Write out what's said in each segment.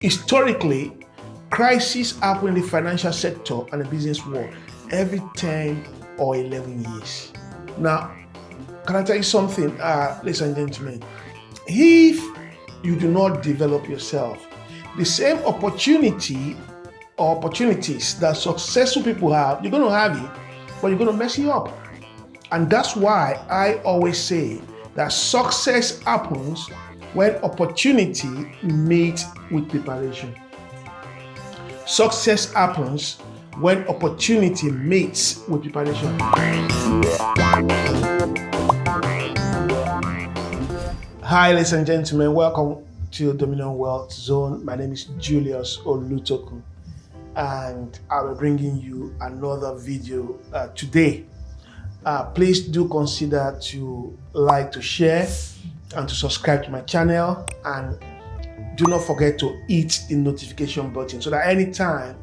Historically, crises happen in the financial sector and the business world every 10 or 11 years. Now, can I tell you something, ladies and gentlemen? If you do not develop yourself, the same opportunity or opportunities that successful people have, you're going to have it, but you're going to mess you up. And that's why I always say that success happens when opportunity meets with preparation. Success happens when opportunity meets with preparation. Hi, ladies and gentlemen. Welcome to Dominion Wealth Zone. My name is Julius Olutoku, and I'll be bringing you another video today. Please do consider to like, to share, and to subscribe to my channel, and do not forget to hit the notification button so that anytime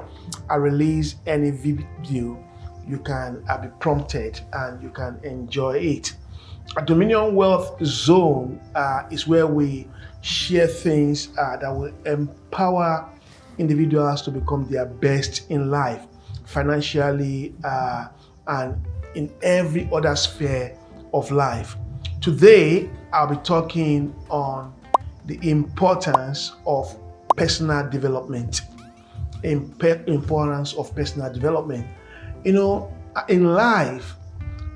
I release any video, you can be prompted and you can enjoy it. A Dominion Wealth Zone is where we share things that will empower individuals to become their best in life, financially and in every other sphere of life. Today, I'll be talking on the importance of personal development. Importance of personal development. You know, in life,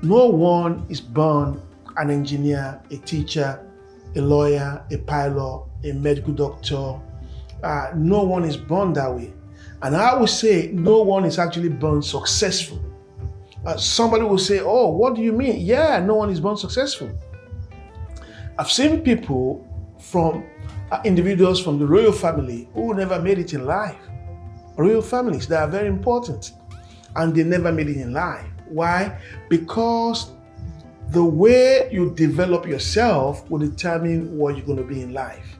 no one is born an engineer, a teacher, a lawyer, a pilot, a medical doctor. No one is born that way. And I would say no one is actually born successful. Somebody will say, oh, what do you mean? Yeah, no one is born successful. I've seen people from individuals from the royal family who never made it in life. Royal families, they are very important, and they never made it in life. Why? Because the way you develop yourself will determine what you're going to be in life.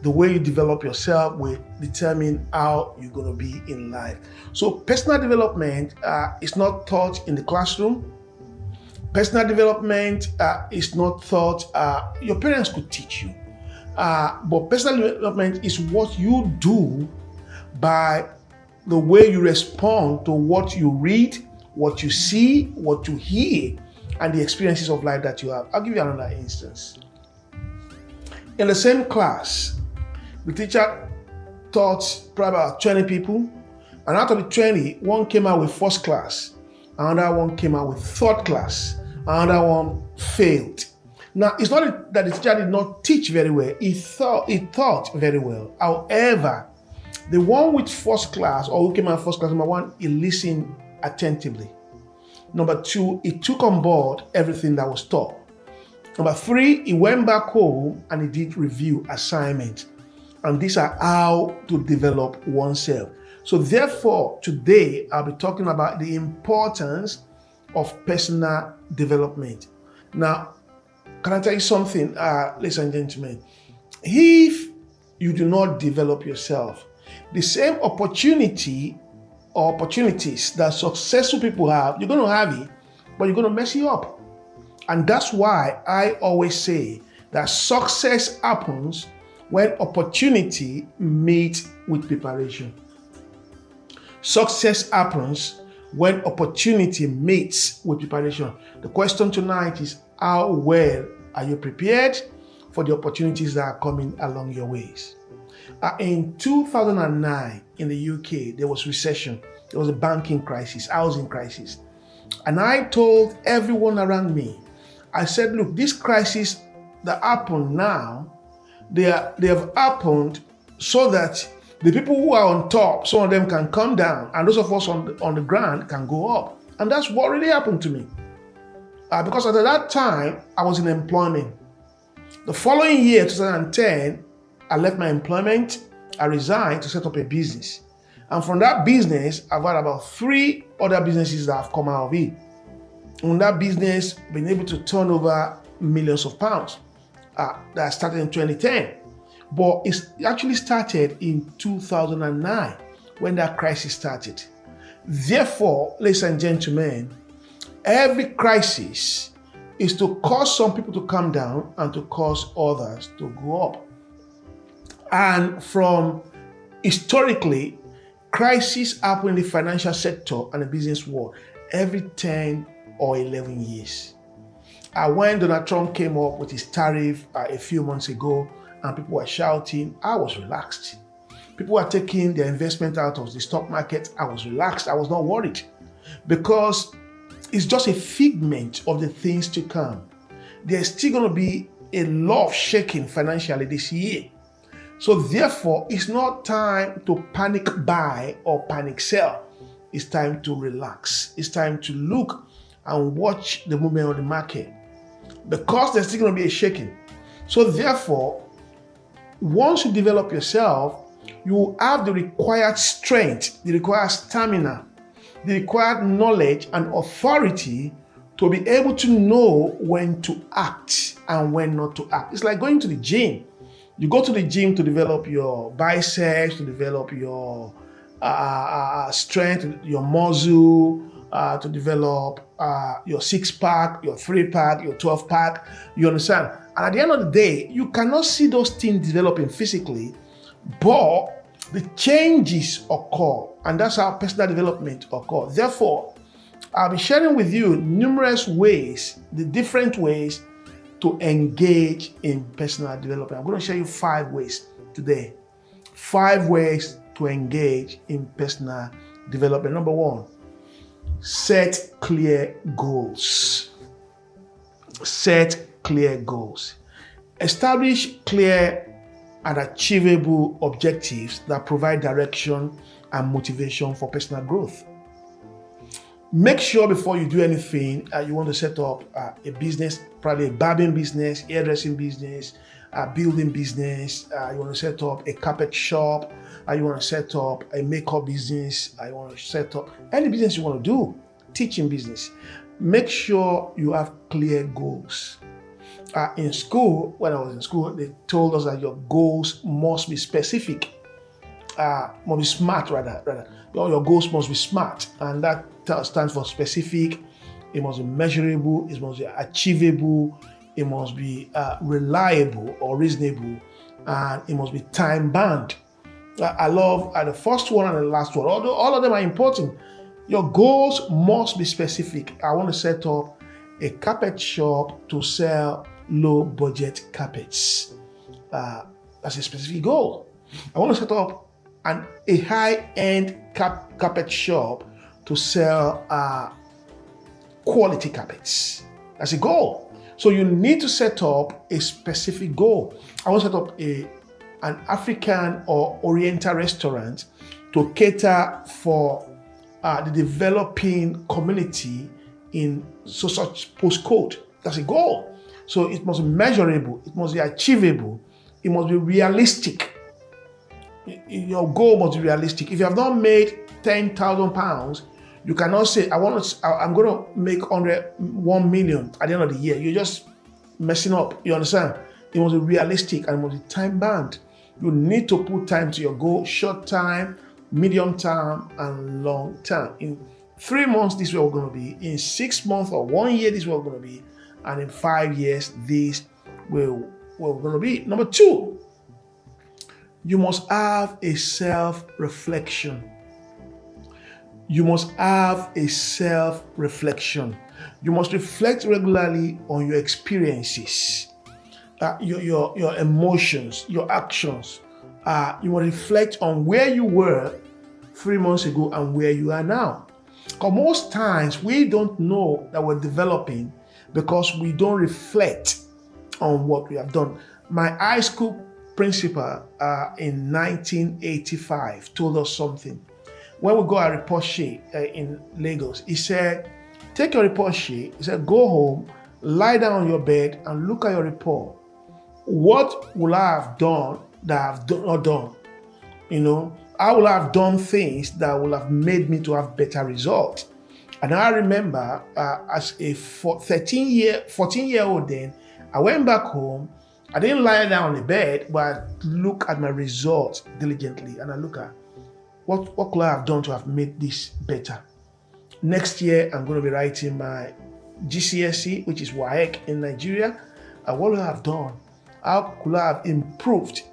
The way you develop yourself will determine how you're going to be in life. So personal development is not taught in the classroom. Personal development is not taught, your parents could teach you. But personal development is what you do by the way you respond to what you read, what you see, what you hear, and the experiences of life that you have. I'll give you another instance. In the same class, the teacher taught probably about 20 people, and out of the 20, one came out with first class, another one came out with third class, another one failed. Now, it's not that the teacher did not teach very well, he taught very well. However, the one with first class, or who came out first class, number one, he listened attentively. Number two, he took on board everything that was taught. Number three, he went back home and he did review assignments. And these are how to develop oneself. So therefore, today, I'll be talking about the importance of personal development. Now, can I tell you something, ladies and gentlemen? If you do not develop yourself, the same opportunity or opportunities that successful people have, you're going to have it, but you're going to mess you up. And that's why I always say that success happens when opportunity meets with preparation. Success happens when opportunity meets with preparation. The question tonight is, how well are you prepared for the opportunities that are coming along your ways? In 2009 in the UK, there was recession. There was a banking crisis, housing crisis. And I told everyone around me, I said, look, this crisis that happened now, they have happened so that the people who are on top, some of them can come down, and those of us on the ground can go up. And that's what really happened to me. Because at that time, I was in employment. The following year, 2010, I left my employment, I resigned to set up a business. And from that business, I've had about 3 other businesses that have come out of it. In that business, been able to turn over millions of pounds. That started in 2010. But it actually started in 2009 when that crisis started. Therefore, ladies and gentlemen, every crisis is to cause some people to come down and to cause others to go up. And from Historically, crises happen in the financial sector and the business world every 10 or 11 years. When Donald Trump came up with his tariff a few months ago and people were shouting, I was relaxed. People were taking their investment out of the stock market. I was relaxed. I was not worried because it's just a figment of the things to come. There's still going to be a lot of shaking financially this year. So therefore, it's not time to panic buy or panic sell. It's time to relax. It's time to look and watch the movement of the market because there's still going to be a shaking. So therefore, once you develop yourself, you will have the required strength, the required stamina, the required knowledge and authority to be able to know when to act and when not to act. It's like going to the gym. You go to the gym to develop your biceps, to develop your strength, your muscle, to develop your 6-pack, your 3-pack, your 12-pack. You understand? And at the end of the day, you cannot see those things developing physically, but the changes occur, and that's how personal development occurs. Therefore, I'll be sharing with you numerous ways, the different ways to engage in personal development. I'm going to show you 5 ways today. 5 ways to engage in personal development. Number 1, set clear goals. Set clear goals. Establish clear and achievable objectives that provide direction and motivation for personal growth. Make sure before you do anything, you want to set up a business, probably a barbering business, hairdressing business, a building business, you want to set up a carpet shop, you want to set up a makeup business, you want to set up any business you want to do, teaching business. Make sure you have clear goals. In school, when I was in school, they told us that your goals must be specific, must be smart rather. Your goals must be smart, and that stands for specific. It must be measurable, it must be achievable, it must be reliable or reasonable, and it must be time bound. I love the first one and the last one, although all of them are important. Your goals must be specific. I want to set up a carpet shop to sell low budget carpets. That's a specific goal. I want to set up a high-end carpet shop to sell quality carpets. That's a goal. So you need to set up a specific goal. I want to set up an African or Oriental restaurant to cater for the developing community in such postcode. That's a goal. So it must be measurable, it must be achievable, it must be realistic. Your goal must be realistic. If you have not made £10,000, you cannot say, I'm going to make 1 million at the end of the year. You're just messing up. You understand? It must be realistic and it must be time bound. You need to put time to your goal, short time, medium term, and long term. In 3 months, this is where we're going to be. In 6 months or 1 year, this is where we're going to be. And in 5 years, this is where we're going to be. Number 2, you must have a self-reflection. You must have a self-reflection. You must reflect regularly on your experiences, your emotions, your actions. You must reflect on where you were 3 months ago and where you are now. Because most times we don't know that we're developing because we don't reflect on what we have done. My high school principal in 1985 told us something. When we got a report sheet in Lagos, he said, take your report sheet, he said, go home, lie down on your bed and look at your report. What will I have done that I have not done? I will have done things that will have made me to have better results. And I remember as a 14-year-old then, I went back home. I didn't lie down on the bed, but I look at my results diligently and I look at what could I have done to have made this better. Next year, I'm going to be writing my GCSE, which is WAEC in Nigeria. And what would I have done? How could I have improved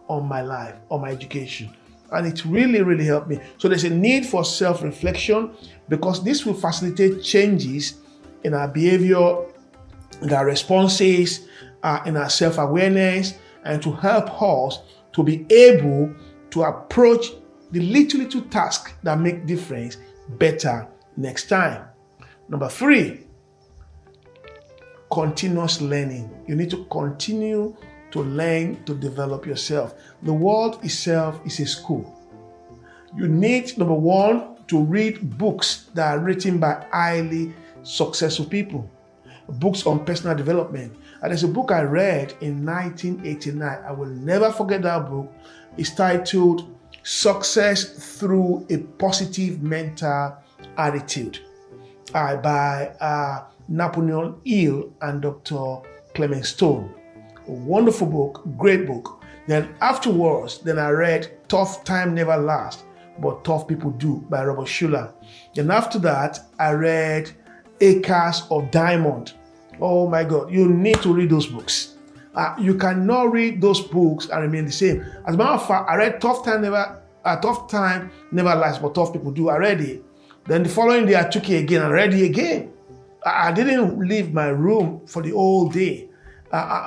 on my life, on my education? And it really, really helped me. So there's a need for self-reflection because this will facilitate changes in our behavior, in our responses, in our self-awareness, and to help us to be able to approach the little tasks that make difference better next time. Number 3, continuous learning. You need to continue to learn to develop yourself. The world itself is a school. You need, number 1, to read books that are written by highly successful people, books on personal development. And there's a book I read in 1989. I will never forget that book. It's titled Success Through a Positive Mental Attitude by Napoleon Hill and Dr. Clement Stone. A wonderful book, great book. Then afterwards, I read Tough Time Never Lasts, but Tough People Do by Robert Schuller. Then after that, I read Acres of Diamond. Oh my God, you need to read those books. You cannot read those books and remain the same. As a matter of fact, I read Tough Time Never Lasts, but Tough People Do. I read it. Then the following day, I took it again and read it again. I didn't leave my room for the whole day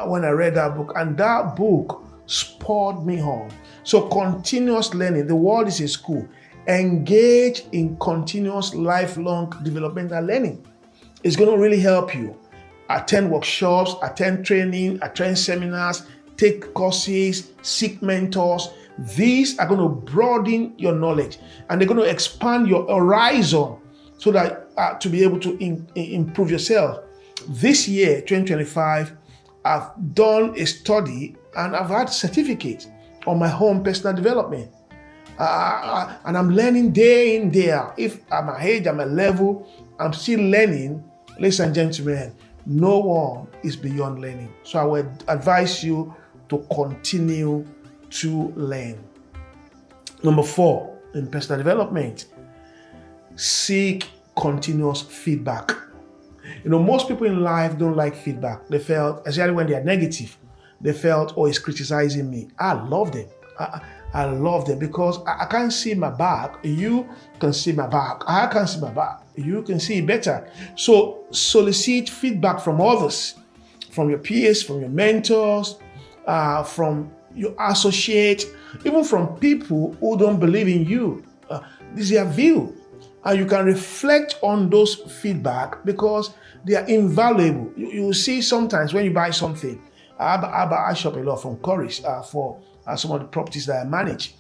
when I read that book. And that book spurred me on. So continuous learning. The world is a school. Engage in continuous lifelong developmental learning. It's going to really help you. Attend workshops, attend training, attend seminars, take courses, seek mentors. These are going to broaden your knowledge and they're going to expand your horizon so that to be able to improve yourself. This year, 2025, I've done a study and I've had certificates on my own personal development. And I'm learning day in, day out. If at my age, at my level, I'm still learning. Ladies and gentlemen, no one is beyond learning. So I would advise you to continue to learn. Number 4, in personal development, seek continuous feedback. Most people in life don't like feedback. They felt, especially when they are negative, they felt, oh, he's criticizing me. I love them. I love them because I can't see my back. You can see my back. I can't see my back. You can see it better. So solicit feedback from others, from your peers, from your mentors, from your associates, even from people who don't believe in you. This is their view. And you can reflect on those feedback because they are invaluable. You will see sometimes when you buy something, I shop a lot from Corys for some of the properties that I manage.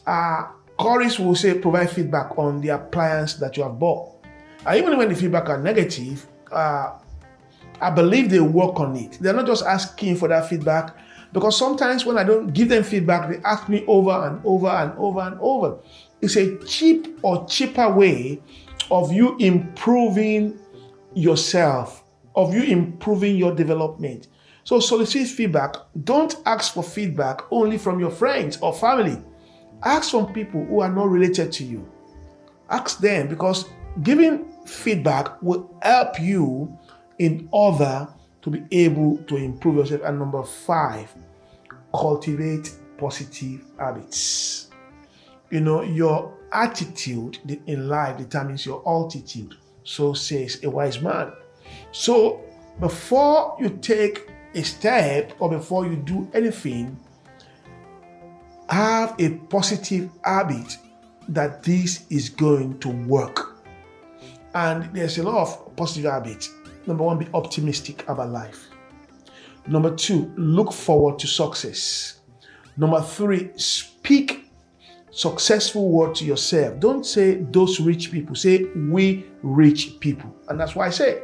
Corys will say provide feedback on the appliance that you have bought. Even when the feedback are negative, I believe they work on it. They're not just asking for that feedback because sometimes when I don't give them feedback, they ask me over and over and over and over. It's a cheap or cheaper way of you improving yourself, of you improving your development. So solicit feedback. Don't ask for feedback only from your friends or family. Ask from people who are not related to you. Ask them because giving feedback will help you in order to be able to improve yourself. And number 5, cultivate positive habits. Your attitude in life determines your altitude. So says a wise man. So before you take a step or before you do anything, have a positive habit that this is going to work. And there's a lot of positive habits. Number 1, be optimistic about life. Number 2, look forward to success. Number 3, speak successful word to yourself. Don't say those rich people. Say we rich people. And that's why I say,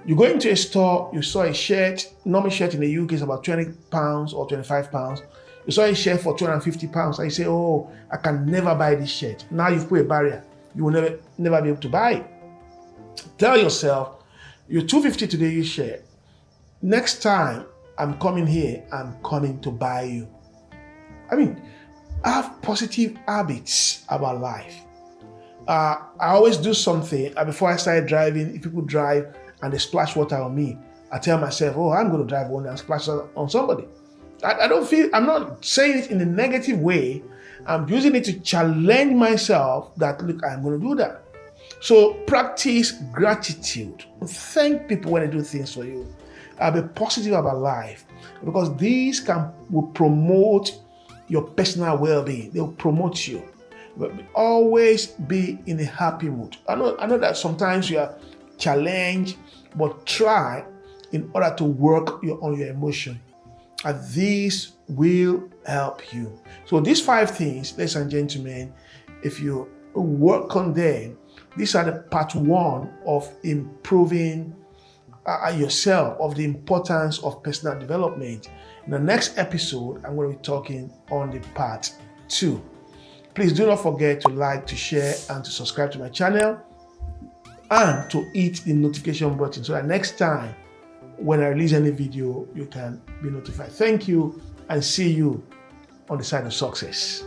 you go into a store, you saw a shirt, normal shirt in the UK is about £20 or £25. You saw a shirt for £250 and you say, oh, I can never buy this shirt. Now you've put a barrier. You will never be able to buy it. Tell yourself, you're $250 today, you shirt. Next time I'm coming here, I'm coming to buy you. Have positive habits about life. I always do something before I start driving. If people drive and they splash water on me, I tell myself, oh, I'm going to drive one and splash on somebody. I'm not saying it in a negative way. I'm using it to challenge myself that, look, I'm going to do that. So practice gratitude. Thank people when they do things for you. Be positive about life, because these will promote your personal well-being. They'll promote you. But always be in a happy mood. I know that sometimes you are challenged, but try in order to work on your emotion. And these will help you. So these 5 things, ladies and gentlemen, if you work on them, these are the part 1 of improving yourself, of the importance of personal development. In the next episode, I'm going to be talking on the part 2. Please do not forget to like, to share, and to subscribe to my channel, and to hit the notification button so that next time when I release any video, you can be notified. Thank you, and see you on the side of success.